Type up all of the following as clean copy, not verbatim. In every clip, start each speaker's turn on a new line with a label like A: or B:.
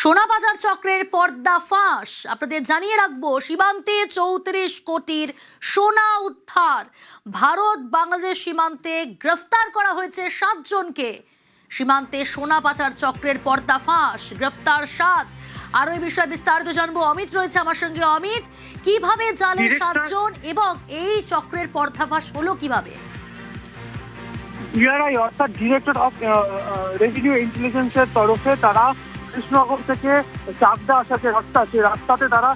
A: সোনাবাজার চক্রের পর্দাফাঁস আপনাদের জানিয়ে রাখবো। সীমান্তে 34 কোটির সোনা উদ্ধার। ভারত বাংলাদেশ সীমান্তে গ্রেফতার করা হয়েছে 7 জনকে। সীমান্তে সোনা পাচার চক্রের পর্দাফাঁস, গ্রেফতার 7। আরো এই বিষয়ে বিস্তারিত জানবো। অমিত রয়েছে আমার সঙ্গে। অমিত, কিভাবে জালে 7 জন এবং এই চক্রের পর্দাফাঁস হলো কিভাবে?
B: ডিআরআই অর্থাৎ ডিরেক্টর অফ রেভিনিউ ইন্টেলিজেন্সের তরফে তারা কৃষ্ণনগর থেকে চাকদা আসার যে রাস্তা, সেই রাস্তাতে তারা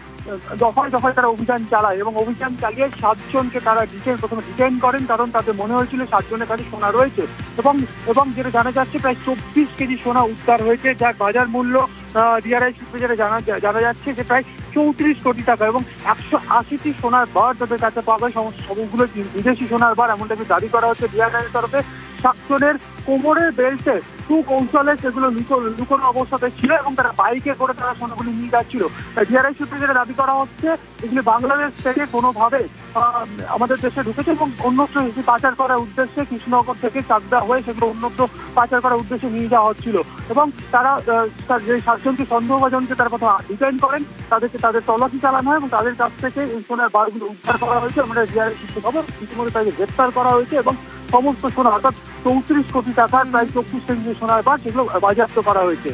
B: দফায় দফায় তারা অভিযান চালায় এবং অভিযান চালিয়ে 7 জনকে তারা প্রথমে ডিটেইন করেন, কারণ তাদের মনে হয়েছিল 7 জনের কাছে সোনা রয়েছে এবং যেটা জানা যাচ্ছে প্রায় 24 কেজি সোনা উদ্ধার হয়েছে, যার বাজার মূল্য ডিআরআই সূত্রে যেটা জানা যাচ্ছে যে প্রায় 34 কোটি টাকা এবং 180টি সোনার বার তাদের কাছে পাবে। সবগুলো বিদেশি সোনার বার এমনটাকে দাবি করা হচ্ছে ডিআরআই তরফে। 7 জনের কোমরের বেল্টে সুকৌশলে সেগুলো লুকোনো অবস্থাতে ছিল এবং তারা বাইকে করে তারা সোনাগুলি নিয়ে যাচ্ছিল। ডিআরআই সূত্রে যেটা দাবি করা হচ্ছে এগুলি বাংলাদেশ থেকে কোনোভাবে আমাদের দেশে ঢুকেছে এবং অন্যত্র পাচার করার উদ্দেশ্যে কৃষ্ণনগর থেকে চাকদা হয়ে সেগুলো অন্যত্র পাচার করার উদ্দেশ্যে নিয়ে যাওয়া হচ্ছিল এবং তারা যে 7 জনকে সন্দেহভাজনকে তারা প্রথমে ডিটেইন করেন, তাদের তল্লাশি চালানো হয় এবং তাদের কাছ থেকে এই সোনার বারগুলো উদ্ধার করা হয়েছে। আমরা ডিআরআই সূত্রে খবর ইতিমধ্যে তাকে গ্রেপ্তার করা হয়েছে এবং সমস্ত সোনা অর্থাৎ 34 কোটি টাকার প্রায় 24 কেজি সোনার বার সেগুলো বাজেয়াপ্ত করা হয়েছে।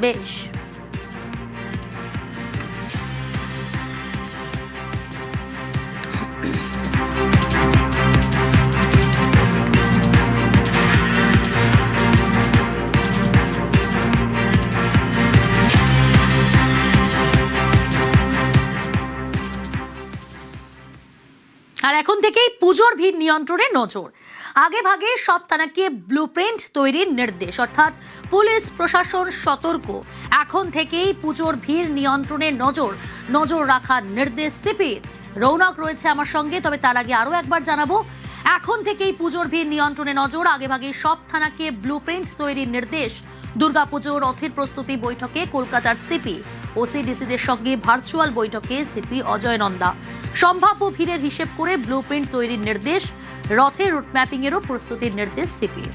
A: বেশ, আর এখন থেকেই পুজোর ভিড় নিয়ন্ত্রণে নজর। আগে ভাগে সব থানাকে ব্লুপ্রিন্ট তৈরির নির্দেশ, অর্থাৎ পুলিশ প্রশাসন সতর্ক। এখন থেকেই পুজোর ভিড় নিয়ন্ত্রণে নজর রাখার নির্দেশ সিপির। রৌনক রয়েছে আমার সঙ্গে, তবে তার আগে আরো একবার জানাবো, এখন থেকেই পুজোর ভিড় নিয়ন্ত্রণে নজর। আগে ভাগে সব থানাকে ব্লুপ্রিন্ট তৈরির নির্দেশ। দুর্গাপুজোর রথের প্রস্তুতি বৈঠকে কলকাতার সিপি ওসিডিসিদের সঙ্গে ভার্চুয়াল বৈঠকে সিপি অজয় নন্দা। সম্ভাব্য ভিড়ের হিসেব করে ব্লুপ্রিন্ট তৈরির নির্দেশ। রথের রুট ম্যাপিং এরও প্রস্তুতির নির্দেশ সিপির।